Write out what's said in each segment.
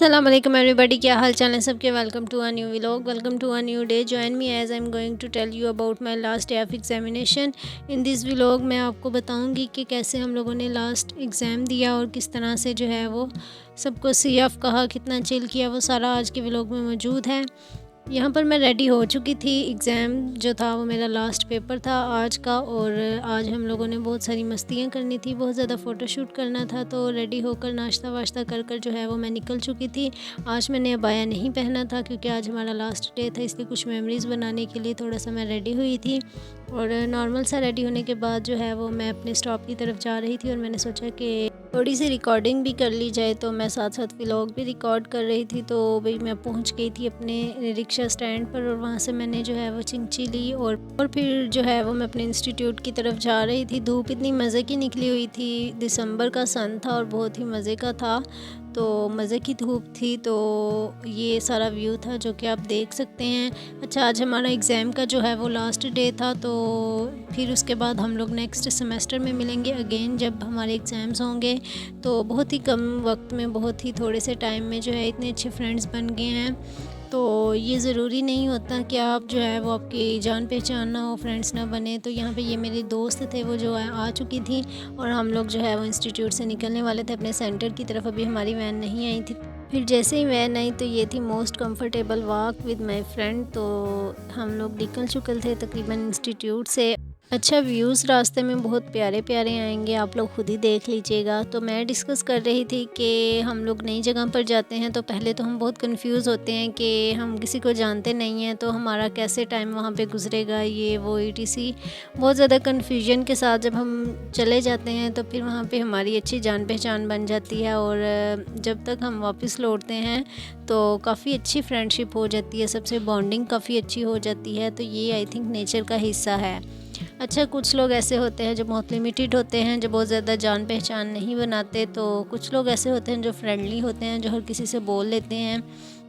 अस्सलाम वालेकुम एवरीबॉडी, क्या हाल चाल है सबके। Welcome to a new vlog, welcome to a new day. Join me as I am going to tell you about my last day of examination. In this vlog मैं आपको बताऊंगी कि कैसे हम लोगों ने लास्ट एग्ज़ाम दिया और किस तरह से जो है वो सबको सी ऑफ कहा, कितना चिल किया, वो सारा आज के व्लॉग में मौजूद है। यहाँ पर मैं रेडी हो चुकी थी। एग्ज़ाम जो था वो मेरा लास्ट पेपर था आज का, और आज हम लोगों ने बहुत सारी मस्तियाँ करनी थी, बहुत ज़्यादा फ़ोटोशूट करना था। तो रेडी होकर नाश्ता वाश्ता कर कर जो है वो मैं निकल चुकी थी। आज मैंने अबाया नहीं पहना था क्योंकि आज हमारा लास्ट डे था, इसलिए कुछ मेमोरीज़ बनाने के लिए थोड़ा सा मैं रेडी हुई थी। और नॉर्मल सा रेडी होने के बाद जो है वो मैं अपने स्टॉप की तरफ जा रही थी और मैंने सोचा कि थोड़ी सी रिकॉर्डिंग भी कर ली जाए, तो मैं साथ साथ व्लॉग भी रिकॉर्ड कर रही थी। तो भाई मैं पहुंच गई थी अपने रिक्शा स्टैंड पर, और वहां से मैंने जो है वो चिंची ली और फिर जो है वो मैं अपने इंस्टीट्यूट की तरफ जा रही थी। धूप इतनी मज़े की निकली हुई थी, दिसंबर का सन था और बहुत ही मज़े का था, तो मज़े की धूप थी। तो ये सारा व्यू था जो कि आप देख सकते हैं। अच्छा, आज हमारा एग्ज़ाम का जो है वो लास्ट डे था, तो फिर उसके बाद हम लोग नेक्स्ट सेमेस्टर में मिलेंगे अगेन जब हमारे एग्ज़ाम्स होंगे। तो बहुत ही कम वक्त में, बहुत ही थोड़े से टाइम में जो है इतने अच्छे फ्रेंड्स बन गए हैं। तो ये ज़रूरी नहीं होता कि आप जो है वो आपकी जान पहचान ना हो, फ्रेंड्स ना बने। तो यहाँ पे ये मेरे दोस्त थे, वो जो है आ चुकी थी और हम लोग जो है वो इंस्टीट्यूट से निकलने वाले थे अपने सेंटर की तरफ। अभी हमारी वैन नहीं आई थी। फिर जैसे ही वैन आई तो ये थी most comfortable walk with my friend. तो हम लोग निकल चुके थे तकरीबन इंस्टीट्यूट से। अच्छा, व्यूज़ रास्ते में बहुत प्यारे प्यारे आएंगे, आप लोग खुद ही देख लीजिएगा। तो मैं डिस्कस कर रही थी कि हम लोग नई जगह पर जाते हैं तो पहले तो हम बहुत कंफ्यूज होते हैं कि हम किसी को जानते नहीं हैं, तो हमारा कैसे टाइम वहाँ पे गुजरेगा, ये वो ईटीसी। बहुत ज़्यादा कन्फ्यूजन के साथ जब हम चले जाते हैं तो फिर वहाँ पे हमारी अच्छी जान पहचान बन जाती है, और जब तक हम वापस लौटते हैं तो काफ़ी अच्छी फ्रेंडशिप हो जाती है, सबसे बॉन्डिंग काफ़ी अच्छी हो जाती है। तो ये आई थिंक नेचर का हिस्सा है। अच्छा, कुछ लोग ऐसे होते हैं जो बहुत लिमिटेड होते हैं, जो बहुत ज़्यादा जान पहचान नहीं बनाते। तो कुछ लोग ऐसे होते हैं जो फ्रेंडली होते हैं, जो हर किसी से बोल लेते हैं।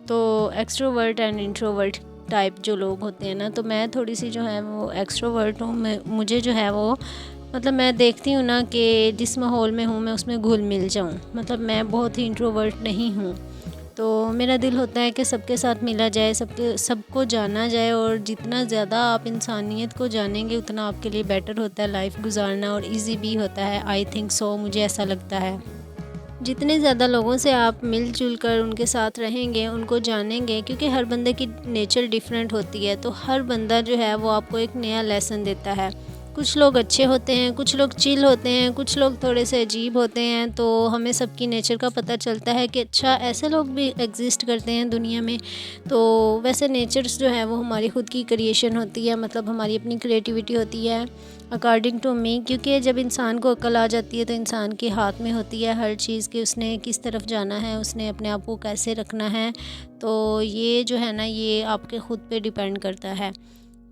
तो एक्सट्रोवर्ट एंड इंट्रोवर्ट टाइप जो लोग होते हैं ना, तो मैं थोड़ी सी जो है वो एक्सट्रोवर्ट हूँ। मुझे जो है वो मतलब मैं देखती हूँ ना कि जिस माहौल में हूँ मैं उसमें घुल मिल जाऊँ। मतलब मैं बहुत ही इंट्रोवर्ट नहीं हूँ। तो मेरा दिल होता है कि सबके साथ मिला जाए, सबको जाना जाए, और जितना ज़्यादा आप इंसानियत को जानेंगे उतना आपके लिए बेटर होता है लाइफ गुजारना, और इजी भी होता है। आई थिंक सो, मुझे ऐसा लगता है। जितने ज़्यादा लोगों से आप मिलजुल कर उनके साथ रहेंगे, उनको जानेंगे, क्योंकि हर बंदे की नेचर डिफरेंट होती है, तो हर बंदा जो है वो आपको एक नया लेसन देता है। कुछ लोग अच्छे होते हैं, कुछ लोग चिल होते हैं, कुछ लोग थोड़े से अजीब होते हैं। तो हमें सबकी नेचर का पता चलता है कि अच्छा ऐसे लोग भी एग्जिस्ट करते हैं दुनिया में। तो वैसे नेचर्स जो है वो हमारी खुद की क्रिएशन होती है, मतलब हमारी अपनी क्रिएटिविटी होती है अकॉर्डिंग टू मी। क्योंकि जब इंसान को अक्ल आ जाती है तो इंसान के हाथ में होती है हर चीज़ कि उसने किस तरफ जाना है, उसने अपने आप को कैसे रखना है। तो ये जो है ना, ये आपके ख़ुद पे डिपेंड करता है।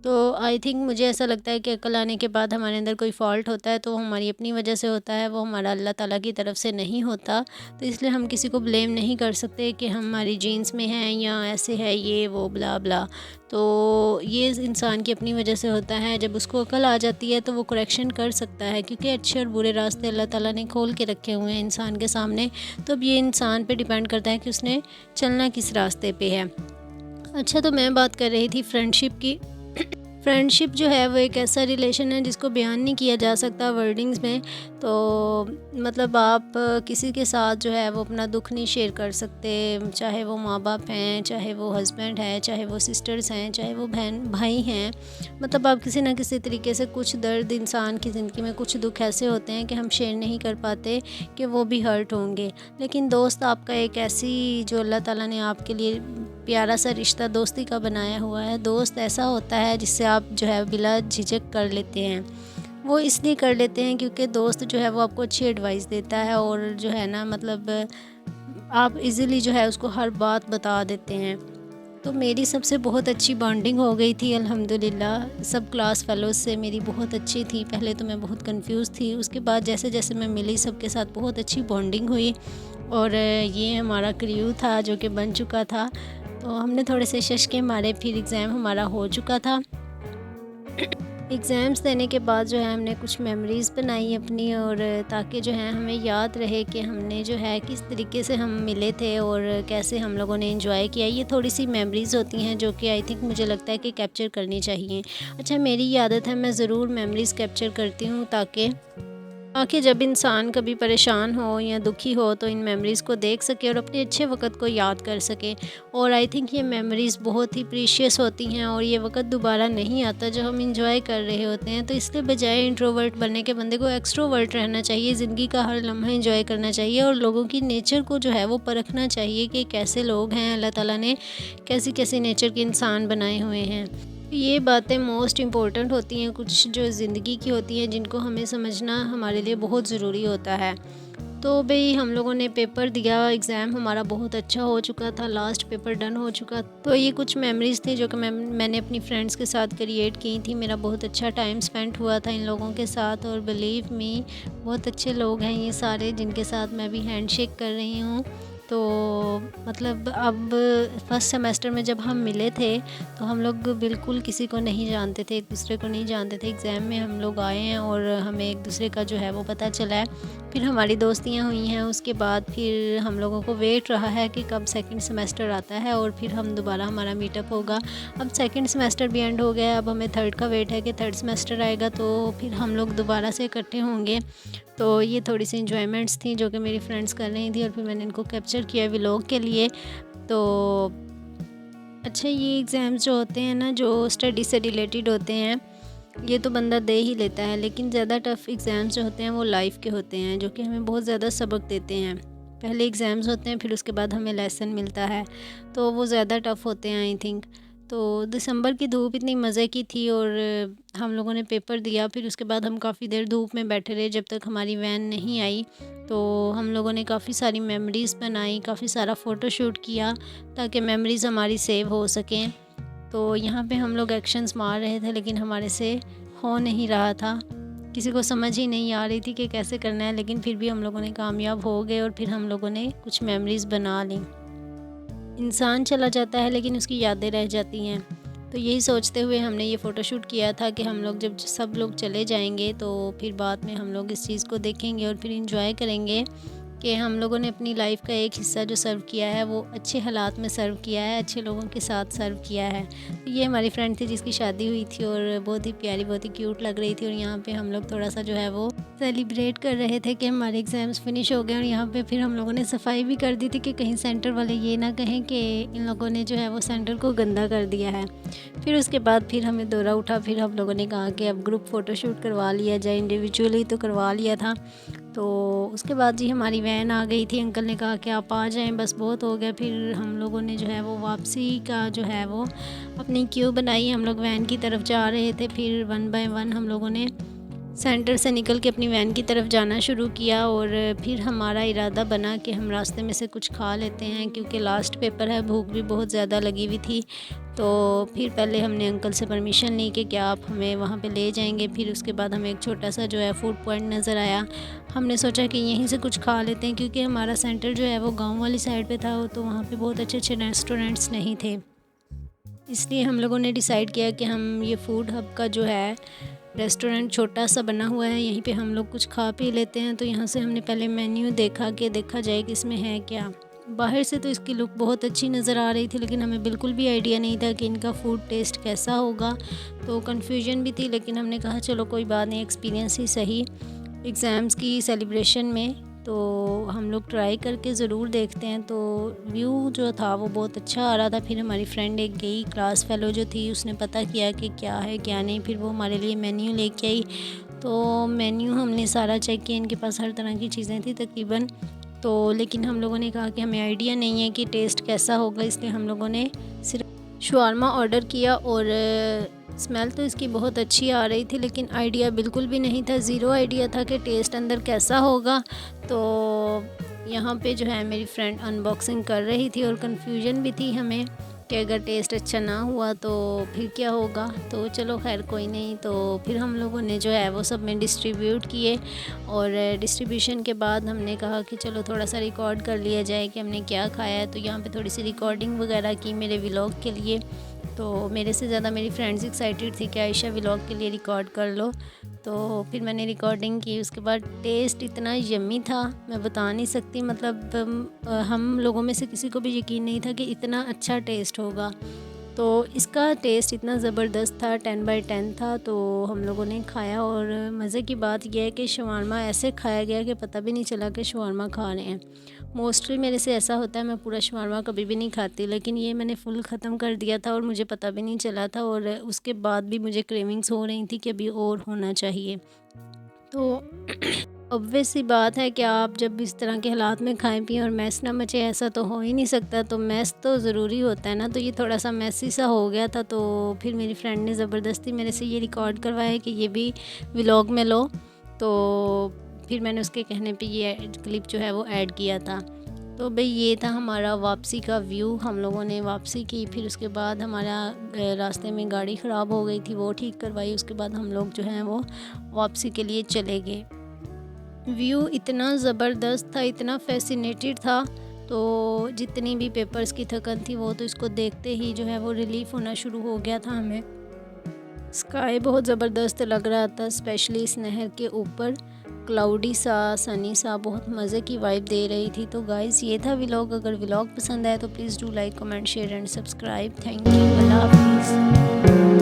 तो आई थिंक मुझे ऐसा लगता है कि अक्ल आने के बाद हमारे अंदर कोई फ़ॉल्ट होता है तो वो हमारी अपनी वजह से होता है, वो हमारा अल्लाह ताला की तरफ से नहीं होता। तो इसलिए हम किसी को ब्लेम नहीं कर सकते कि हमारी जीन्स में है या ऐसे है, ये वो ब्ला ब्ला। तो ये इंसान की अपनी वजह से होता है। जब उसको अकल आ जाती है तो वो करेक्शन कर सकता है, क्योंकि अच्छे और बुरे रास्ते अल्लाह ताला ने खोल के रखे हुए हैं इंसान के सामने। तो अब ये इंसान पे डिपेंड करता है कि उसने चलना किस रास्ते पे है। अच्छा, तो मैं बात कर रही थी फ्रेंडशिप की। फ्रेंडशिप जो है वो एक ऐसा रिलेशन है जिसको बयान नहीं किया जा सकता वर्डिंग्स में। तो मतलब आप किसी के साथ जो है वो अपना दुख नहीं शेयर कर सकते, चाहे वो माँ बाप हैं, चाहे वो हस्बैंड है, चाहे वो सिस्टर्स हैं, चाहे वो बहन भाई हैं। मतलब आप किसी ना किसी तरीके से कुछ दर्द, इंसान की ज़िंदगी में कुछ दुख ऐसे होते हैं कि हम शेयर नहीं कर पाते, कि वो भी हर्ट होंगे। लेकिन दोस्त आपका एक ऐसी, जो अल्लाह ताला ने आपके लिए प्यारा सा रिश्ता दोस्ती का बनाया हुआ है। दोस्त ऐसा होता है जिससे आप जो है बिला झिझक कर लेते हैं। वो इसलिए कर लेते हैं क्योंकि दोस्त जो है वो आपको अच्छी एडवाइस देता है, और जो है ना मतलब आप इजीली जो है उसको हर बात बता देते हैं। तो मेरी सबसे बहुत अच्छी बॉन्डिंग हो गई थी अल्हम्दुलिल्लाह। सब क्लास फेलोज़ से मेरी बहुत अच्छी थी। पहले तो मैं बहुत कंफ्यूज थी, उसके बाद जैसे जैसे मैं मिली सबके साथ बहुत अच्छी बॉन्डिंग हुई। और ये हमारा क्रू था जो कि बन चुका था। तो हमने थोड़े से शश के मारे फिर एग्ज़ाम हमारा हो चुका था। एग्ज़ाम्स देने के बाद जो है हमने कुछ मेमोरीज़ बनाई अपनी, और ताकि जो है हमें याद रहे कि हमने जो है किस तरीके से हम मिले थे और कैसे हम लोगों ने एंजॉय किया। ये थोड़ी सी मेमोरीज़ होती हैं जो कि आई थिंक मुझे लगता है कि कैप्चर करनी चाहिए। अच्छा, मेरी ये आदत है, मैं ज़रूर मेमोरीज़ कैप्चर करती हूँ ताकि जब इंसान कभी परेशान हो या दुखी हो तो इन मेमोरीज़ को देख सके और अपने अच्छे वक़्त को याद कर सके। और आई थिंक ये मेमोरीज़ बहुत ही प्रीशियस होती हैं और ये वक़्त दोबारा नहीं आता जो हम इंजॉय कर रहे होते हैं। तो इसलिए बजाय इंट्रोवर्ट बनने के बंदे को एक्सट्रोवर्ट रहना चाहिए, ज़िंदगी का हर लम्हा इंजॉय करना चाहिए और लोगों की नेचर को जो है वो परखना चाहिए कि कैसे लोग हैं, अल्लाह ताला ने कैसी-कैसी नेचर के इंसान बनाए हुए हैं। ये बातें मोस्ट इम्पॉर्टेंट होती हैं, कुछ जो ज़िंदगी की होती हैं जिनको हमें समझना हमारे लिए बहुत ज़रूरी होता है। तो भई हम लोगों ने पेपर दिया, एग्ज़ाम हमारा बहुत अच्छा हो चुका था, लास्ट पेपर डन हो चुका। तो ये कुछ मेमोरीज़ थी जो कि मैंने अपनी फ्रेंड्स के साथ क्रिएट की थी। मेरा बहुत अच्छा टाइम स्पेंड हुआ था इन लोगों के साथ और बिलीव मी बहुत अच्छे लोग हैं ये सारे जिनके साथ मैं भी हैंडशेक कर रही हूँ। तो मतलब अब फर्स्ट सेमेस्टर में जब हम मिले थे तो हम लोग बिल्कुल किसी को नहीं जानते थे, एक दूसरे को नहीं जानते थे। एग्ज़ाम में हम लोग आए हैं और हमें एक दूसरे का जो है वो पता चला है। फिर हमारी दोस्तियाँ हुई हैं, उसके बाद फिर हम लोगों को वेट रहा है कि कब सेकंड सेमेस्टर आता है और फिर हम दोबारा हमारा मीटअप होगा। अब सेकंड सेमेस्टर भी एंड हो गया है, अब हमें थर्ड का वेट है कि थर्ड सेमेस्टर आएगा तो फिर हम लोग दोबारा से इकट्ठे होंगे। तो ये थोड़ी सी इंजॉयमेंट्स थी जो कि मेरी फ्रेंड्स कर रही थी और फिर मैंने इनको कैप्चर किया व्लॉग के लिए। तो अच्छा, ये एग्ज़ाम्स जो होते हैं ना, जो स्टडी से रिलेटेड होते हैं, ये तो बंदा दे ही लेता है, लेकिन ज़्यादा टफ़ एग्ज़ाम्स जो होते हैं वो लाइफ़ के होते हैं जो कि हमें बहुत ज़्यादा सबक देते हैं। पहले एग्ज़ाम्स होते हैं, फिर उसके बाद हमें लेसन मिलता है, तो वो ज़्यादा टफ़ होते हैं आई थिंक। तो दिसंबर की धूप इतनी मज़े की थी और हम लोगों ने पेपर दिया, फिर उसके बाद हम काफ़ी देर धूप में बैठे रहे जब तक हमारी वैन नहीं आई। तो हम लोगों ने काफ़ी सारी मेमोरीज़ बनाई, काफ़ी सारा फ़ोटोशूट किया ताकि मेमोरीज़ हमारी सेव हो सकें। तो यहाँ पे हम लोग एक्शंस मार रहे थे लेकिन हमारे से हो नहीं रहा था, किसी को समझ ही नहीं आ रही थी कि कैसे करना है, लेकिन फिर भी हम लोगों ने कामयाब हो गए और फिर हम लोगों ने कुछ मेमोरीज़ बना ली। इंसान चला जाता है लेकिन उसकी यादें रह जाती हैं, तो यही सोचते हुए हमने ये फ़ोटोशूट किया था कि हम लोग जब सब लोग चले जाएंगे तो फिर बाद में हम लोग इस चीज़ को देखेंगे और फिर इंजॉय करेंगे कि हम लोगों ने अपनी लाइफ का एक हिस्सा जो सर्व किया है वो अच्छे हालात में सर्व किया है, अच्छे लोगों के साथ सर्व किया है। तो ये हमारी फ्रेंड थी जिसकी शादी हुई थी और बहुत ही प्यारी, बहुत ही क्यूट लग रही थी और यहाँ पे हम लोग थोड़ा सा जो है वो सेलिब्रेट कर रहे थे कि हमारे एग्ज़ाम्स फिनिश हो गए। और यहाँ पे फिर हम लोगों ने सफाई भी कर दी थी कि कहीं सेंटर वाले ये ना कहें कि इन लोगों ने जो है वो सेंटर को गंदा कर दिया है। फिर उसके बाद फिर हमें दौरा उठा, फिर हम लोगों ने कहा कि अब ग्रुप फ़ोटोशूट करवा लिया जाए, इंडिविजुअली तो करवा लिया था। तो उसके बाद जी हमारी वैन आ गई थी, अंकल ने कहा कि आप आ जाएं, बस बहुत हो गया। फिर हम लोगों ने जो है वो वापसी का जो है वो अपनी क्यू बनाई, हम लोग वैन की तरफ जा रहे थे। फिर वन बाय वन हम लोगों ने सेंटर से निकल के अपनी वैन की तरफ जाना शुरू किया और फिर हमारा इरादा बना कि हम रास्ते में से कुछ खा लेते हैं क्योंकि लास्ट पेपर है, भूख भी बहुत ज़्यादा लगी हुई थी। तो फिर पहले हमने अंकल से परमिशन ली कि क्या आप हमें वहाँ पे ले जाएंगे। फिर उसके बाद हमें एक छोटा सा जो है फूड पॉइंट नज़र आया, हमने सोचा कि यहीं से कुछ खा लेते हैं क्योंकि हमारा सेंटर जो है वो गाँव वाली साइड पे था, तो वहाँ पे बहुत अच्छे अच्छे रेस्टोरेंट्स नहीं थे। इसलिए हम लोगों ने डिसाइड किया कि हम ये फूड हब का जो है रेस्टोरेंट छोटा सा बना हुआ है, यहीं पे हम लोग कुछ खा पी लेते हैं। तो यहाँ से हमने पहले मेन्यू देखा कि देखा जाए कि इसमें है क्या। बाहर से तो इसकी लुक बहुत अच्छी नज़र आ रही थी लेकिन हमें बिल्कुल भी आइडिया नहीं था कि इनका फ़ूड टेस्ट कैसा होगा, तो कन्फ्यूजन भी थी। लेकिन हमने कहा चलो कोई बात नहीं, एक्सपीरियंस ही सही एग्ज़ाम्स की सेलिब्रेशन में, तो हम लोग ट्राई करके ज़रूर देखते हैं। तो व्यू जो था वो बहुत अच्छा आ रहा था। फिर हमारी फ्रेंड एक गई, क्लास फेलो जो थी, उसने पता किया कि क्या है क्या नहीं, फिर वो हमारे लिए मेन्यू लेके आई। तो मेन्यू हमने सारा चेक किया, इनके पास हर तरह की चीज़ें थी तकरीबन। तो लेकिन हम लोगों ने कहा कि हमें आइडिया नहीं है कि टेस्ट कैसा होगा, इसलिए हम लोगों ने सिर्फ शवारमा ऑर्डर किया और स्मेल तो इसकी बहुत अच्छी आ रही थी लेकिन आइडिया बिल्कुल भी नहीं था, ज़ीरो आइडिया था कि टेस्ट अंदर कैसा होगा। तो यहाँ पे जो है मेरी फ्रेंड अनबॉक्सिंग कर रही थी और कन्फ्यूजन भी थी हमें कि अगर टेस्ट अच्छा ना हुआ तो फिर क्या होगा। तो चलो खैर कोई नहीं। तो फिर हम लोगों ने जो है वो सब में डिस्ट्रीब्यूट किए और डिस्ट्रीब्यूशन के बाद हमने कहा कि चलो थोड़ा सा रिकॉर्ड कर लिया जाए कि हमने क्या खाया है। तो यहाँ पे थोड़ी सी रिकॉर्डिंग वगैरह की मेरे व्लॉग के लिए। तो मेरे से ज़्यादा मेरी फ्रेंड्स एक्साइटेड थी कि आयशा व्लॉग के लिए रिकॉर्ड कर लो। तो फिर मैंने रिकॉर्डिंग की। उसके बाद टेस्ट इतना यम्मी था, मैं बता नहीं सकती। मतलब हम लोगों में से किसी को भी यकीन नहीं था कि इतना अच्छा टेस्ट होगा। तो इसका टेस्ट इतना ज़बरदस्त था, 10/10 था। तो हम लोगों ने खाया और मज़े की बात यह है कि शवारमा ऐसे खाया गया कि पता भी नहीं चला कि शवारमा खा रहे हैं। मोस्टली मेरे से ऐसा होता है, मैं पूरा शवारमा कभी भी नहीं खाती, लेकिन ये मैंने फुल ख़त्म कर दिया था और मुझे पता भी नहीं चला था। और उसके बाद भी मुझे क्रेविंग्स हो रही थी कि अभी और होना चाहिए। तो ऑब्वियस सी बात है कि आप जब इस तरह के हालात में खाएं पिएँ और मैस ना मचे, ऐसा तो हो ही नहीं सकता। तो मैस तो ज़रूरी होता है ना। तो ये थोड़ा सा मैसी सा हो गया था। तो फिर मेरी फ्रेंड ने ज़बरदस्ती मेरे से ये रिकॉर्ड करवाया कि ये भी व्लॉग में लो। तो फिर मैंने उसके कहने पे ये क्लिप जो है वो ऐड किया था। तो भाई ये था हमारा वापसी का व्यू। हम लोगों ने वापसी की, फिर उसके बाद हमारा रास्ते में गाड़ी ख़राब हो गई थी, वो ठीक करवाई। उसके बाद हम लोग जो हैं वो वापसी के लिए चले गए। व्यू इतना ज़बरदस्त था, इतना फैसिनेटेड था। तो जितनी भी पेपर्स की थकन थी वो तो इसको देखते ही जो है वो रिलीफ़ होना शुरू हो गया था हमें। स्काई बहुत ज़बरदस्त लग रहा था, स्पेशली इस नहर के ऊपर क्लाउडी सा, सनी सा, बहुत मज़े की वाइब दे रही थी। तो गाइज़ ये था व्लॉग। अगर व्लॉग पसंद आए तो please do like, comment, share and subscribe. Thank you. Allah हाफ़िज़।